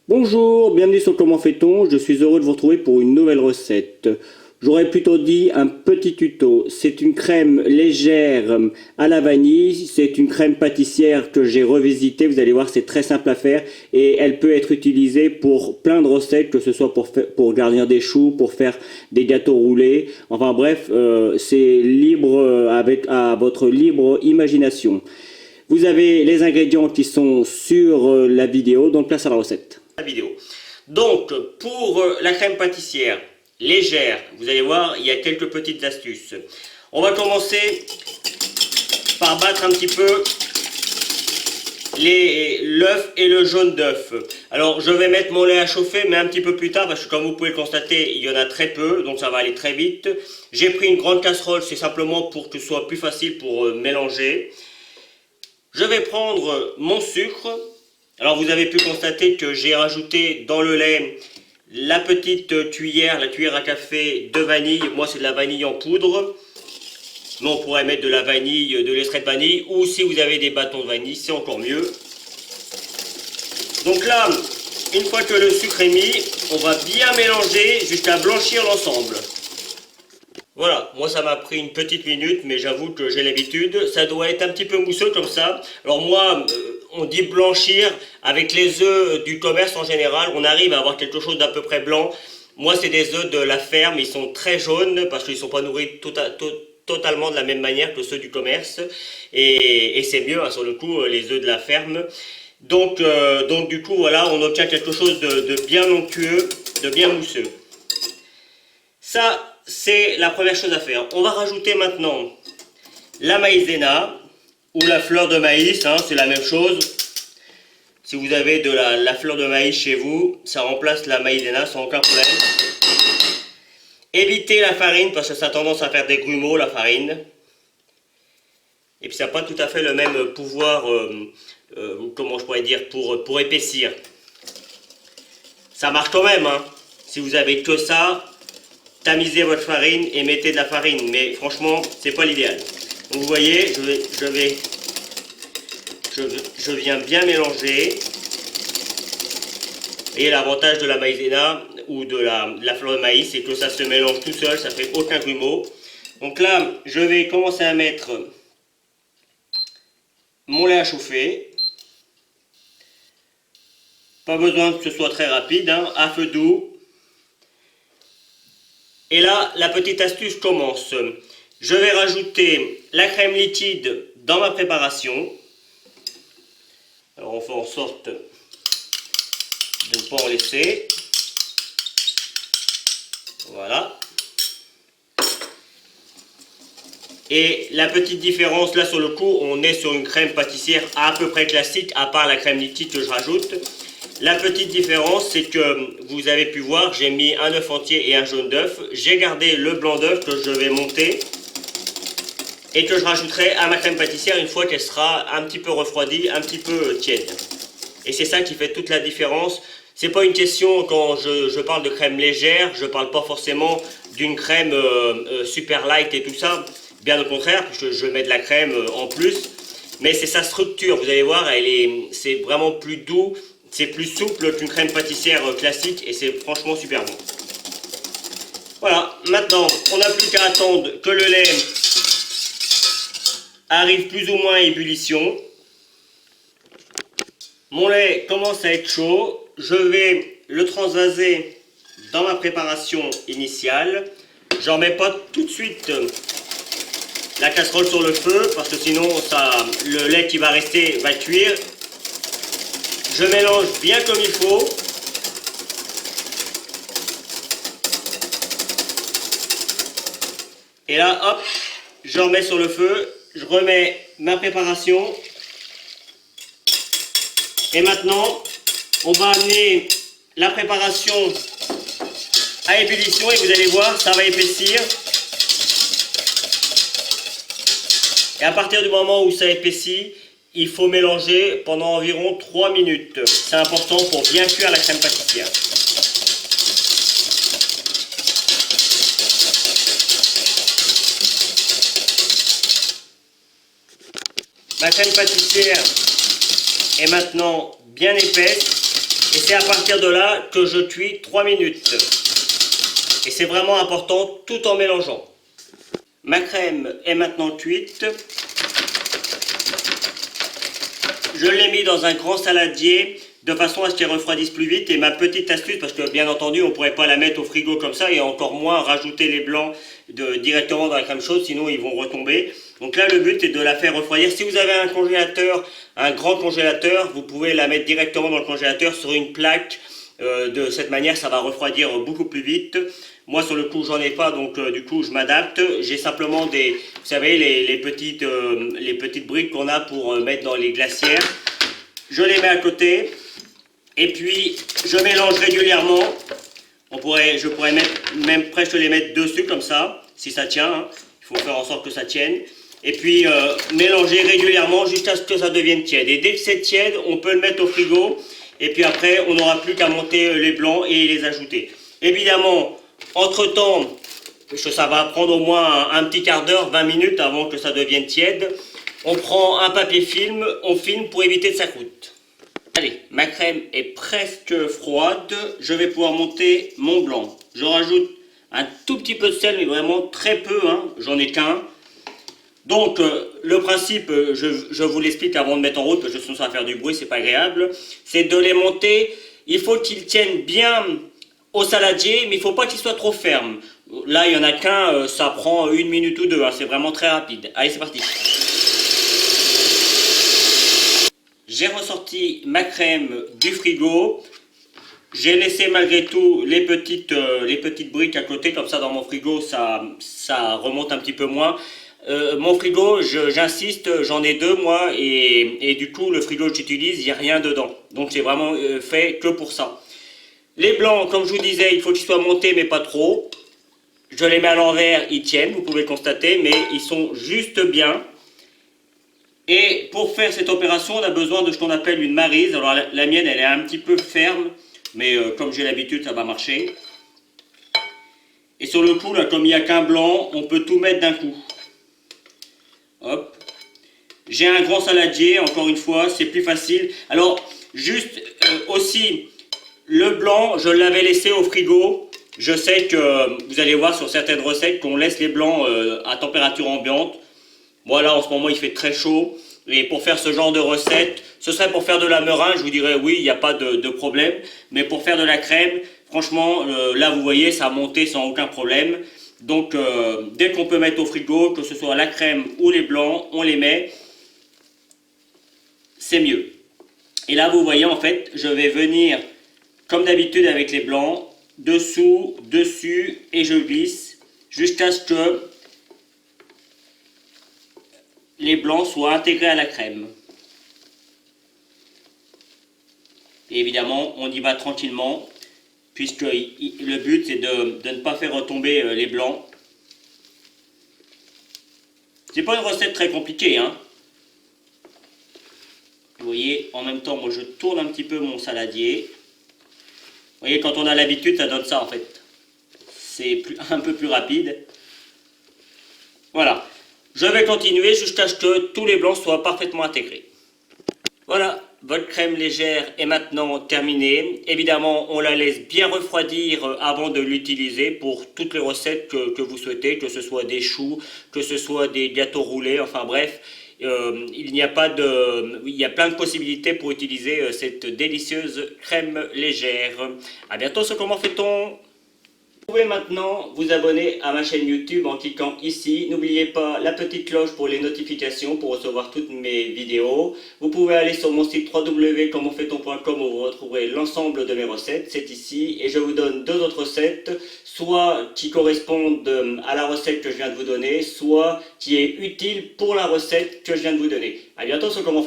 Bonjour, bienvenue sur Comment fait-on. Je suis heureux de vous retrouver pour une nouvelle recette. J'aurais plutôt dit un petit tuto. C'est une crème légère à la vanille. C'est une crème pâtissière que j'ai revisitée. Vous allez voir, c'est très simple à faire et elle peut être utilisée pour plein de recettes, que ce soit pour garnir des choux, pour faire des gâteaux roulés. Enfin bref, c'est libre avec à votre libre imagination. Vous avez les ingrédients qui sont sur la vidéo, donc place à la recette. Donc, pour la crème pâtissière légère, vous allez voir, il y a quelques petites astuces. On va commencer par battre un petit peu l'œuf et le jaune d'œuf. Alors, je vais mettre mon lait à chauffer, mais un petit peu plus tard, parce que comme vous pouvez le constater, il y en a très peu, donc ça va aller très vite. J'ai pris une grande casserole, c'est simplement pour que ce soit plus facile pour mélanger. Je vais prendre mon sucre. Alors vous avez pu constater que j'ai rajouté dans le lait la petite cuillère, la cuillère à café de vanille. Moi c'est de la vanille en poudre. Mais on pourrait mettre de la vanille, de l'extrait de vanille. Ou si vous avez des bâtons de vanille, c'est encore mieux. Donc là, une fois que le sucre est mis, on va bien mélanger jusqu'à blanchir l'ensemble. Voilà, moi ça m'a pris une petite minute, mais j'avoue que j'ai l'habitude. Ça doit être un petit peu mousseux comme ça. Alors moi, on dit blanchir. Avec les œufs du commerce en général, on arrive à avoir quelque chose d'à peu près blanc. Moi c'est des œufs de la ferme, ils sont très jaunes parce qu'ils ne sont pas nourris totalement de la même manière que ceux du commerce. Et c'est mieux, hein, sur le coup, les œufs de la ferme. Donc du coup, voilà, on obtient quelque chose de bien onctueux, de bien mousseux. Ça, c'est la première chose à faire. On va rajouter maintenant la maïzena ou la fleur de maïs, hein, c'est la même chose. Si vous avez de la fleur de maïs chez vous, ça remplace la maïzena sans aucun problème. Évitez la farine parce que ça a tendance à faire des grumeaux, la farine. Et puis ça n'a pas tout à fait le même pouvoir, comment je pourrais dire, pour épaissir. Ça marche quand même, hein. Si vous avez que ça, tamisez votre farine et mettez de la farine, mais franchement, c'est pas l'idéal. Donc vous voyez, je viens bien mélanger. Et l'avantage de la maïzena ou de la fleur de maïs, c'est que ça se mélange tout seul, ça fait aucun grumeau. Donc là, je vais commencer à mettre mon lait à chauffer. Pas besoin que ce soit très rapide, hein, à feu doux. Et là, la petite astuce commence. Je vais rajouter la crème liquide dans ma préparation. Alors on fait en sorte de ne pas en laisser. Voilà. Et la petite différence, là sur le coup, on est sur une crème pâtissière à peu près classique, à part la crème liquide que je rajoute. La petite différence, c'est que vous avez pu voir, j'ai mis un œuf entier et un jaune d'œuf. J'ai gardé le blanc d'œuf que je vais monter et que je rajouterai à ma crème pâtissière une fois qu'elle sera un petit peu refroidie, un petit peu tiède. Et c'est ça qui fait toute la différence. C'est pas une question, quand je parle de crème légère, je parle pas forcément d'une crème super light et tout ça. Bien au contraire, je mets de la crème en plus. Mais c'est sa structure, vous allez voir, c'est vraiment plus doux. C'est plus souple qu'une crème pâtissière classique et c'est franchement super bon. Voilà, maintenant on n'a plus qu'à attendre que le lait arrive plus ou moins à ébullition. Mon lait commence à être chaud, je vais le transvaser dans ma préparation initiale. J'en mets pas tout de suite la casserole sur le feu parce que sinon le lait qui va rester va cuire. Je mélange bien comme il faut. Et là, hop, je remets sur le feu. Je remets ma préparation. Et maintenant, on va amener la préparation à ébullition et vous allez voir, ça va épaissir. Et à partir du moment où ça épaissit, il faut mélanger pendant environ 3 minutes. C'est important pour bien cuire la crème pâtissière. Ma crème pâtissière est maintenant bien épaisse. Et c'est à partir de là que je cuis 3 minutes. Et c'est vraiment important tout en mélangeant. Ma crème est maintenant cuite. Je l'ai mis dans un grand saladier de façon à ce qu'elle refroidisse plus vite. Et ma petite astuce, parce que bien entendu on ne pourrait pas la mettre au frigo comme ça et encore moins rajouter les blancs directement dans la crème chaude, sinon ils vont retomber. Donc là le but est de la faire refroidir. Si vous avez un congélateur, un grand congélateur, vous pouvez la mettre directement dans le congélateur sur une plaque. De cette manière ça va refroidir beaucoup plus vite. Moi sur le coup j'en ai pas, donc du coup je m'adapte. J'ai simplement vous savez les petites briques qu'on a pour mettre dans les glacières. Je les mets à côté et puis je mélange régulièrement. Je pourrais même presque les mettre dessus comme ça, si ça tient, hein. Il faut faire en sorte que ça tienne. Et puis mélanger régulièrement jusqu'à ce que ça devienne tiède. Et dès que c'est tiède, on peut le mettre au frigo. Et puis après, on n'aura plus qu'à monter les blancs et les ajouter. Évidemment, entre-temps, ça va prendre au moins un petit quart d'heure, 20 minutes avant que ça devienne tiède. On prend un papier film, on filme pour éviter que ça croûte. Allez, ma crème est presque froide. Je vais pouvoir monter mon blanc. Je rajoute un tout petit peu de sel, mais vraiment très peu, hein. J'en ai qu'un. Donc, le principe, je vous l'explique avant de mettre en route, parce que sinon ça va faire du bruit, c'est pas agréable. C'est de les monter, il faut qu'ils tiennent bien au saladier, mais il ne faut pas qu'ils soient trop fermes. Là, il n'y en a qu'un, ça prend 1 minute ou 2, hein, c'est vraiment très rapide. Allez, c'est parti. J'ai ressorti ma crème du frigo. J'ai laissé malgré tout les petites briques à côté, comme ça dans mon frigo, ça remonte un petit peu moins. Mon frigo, j'insiste, j'en ai 2 moi, et du coup le frigo que j'utilise, il n'y a rien dedans. Donc c'est vraiment fait que pour ça. Les blancs, comme je vous disais, il faut qu'ils soient montés mais pas trop. Je les mets à l'envers, ils tiennent, vous pouvez le constater, mais ils sont juste bien. Et pour faire cette opération, on a besoin de ce qu'on appelle une maryse. Alors la mienne, elle est un petit peu ferme, mais comme j'ai l'habitude, ça va marcher. Et sur le coup, là, comme il n'y a qu'un blanc, on peut tout mettre d'un coup. Hop. J'ai un grand saladier, encore une fois, c'est plus facile. Alors, juste aussi, le blanc, je l'avais laissé au frigo. Je sais que vous allez voir sur certaines recettes qu'on laisse les blancs à température ambiante. Moi, là, en ce moment, il fait très chaud. Et pour faire ce genre de recette, ce serait pour faire de la meringue, je vous dirais oui, il n'y a pas de problème. Mais pour faire de la crème, franchement, là, vous voyez, ça a monté sans aucun problème. Donc, dès qu'on peut mettre au frigo, que ce soit la crème ou les blancs, on les met. C'est mieux. Et là, vous voyez, en fait, je vais venir, comme d'habitude avec les blancs, dessous, dessus, et je glisse jusqu'à ce que les blancs soient intégrés à la crème. Et évidemment, on y va tranquillement, puisque le but c'est de ne pas faire retomber les blancs. C'est pas une recette très compliquée, hein. Vous voyez, en même temps, moi je tourne un petit peu mon saladier. Vous voyez, quand on a l'habitude, ça donne ça en fait. C'est un peu plus rapide. Voilà. Je vais continuer jusqu'à ce que tous les blancs soient parfaitement intégrés. Voilà, votre crème légère est maintenant terminée. Évidemment, on la laisse bien refroidir avant de l'utiliser pour toutes les recettes que vous souhaitez, que ce soit des choux, que ce soit des gâteaux roulés, enfin bref. Il y a plein de possibilités pour utiliser cette délicieuse crème légère. A bientôt sur Comment fait-on ? Vous pouvez maintenant vous abonner à ma chaîne YouTube en cliquant ici. N'oubliez pas la petite cloche pour les notifications pour recevoir toutes mes vidéos. Vous pouvez aller sur mon site www.commentfaiton.com où vous retrouverez l'ensemble de mes recettes. C'est ici et je vous donne 2 autres recettes, soit qui correspondent à la recette que je viens de vous donner, soit qui est utile pour la recette que je viens de vous donner. A bientôt sur Comment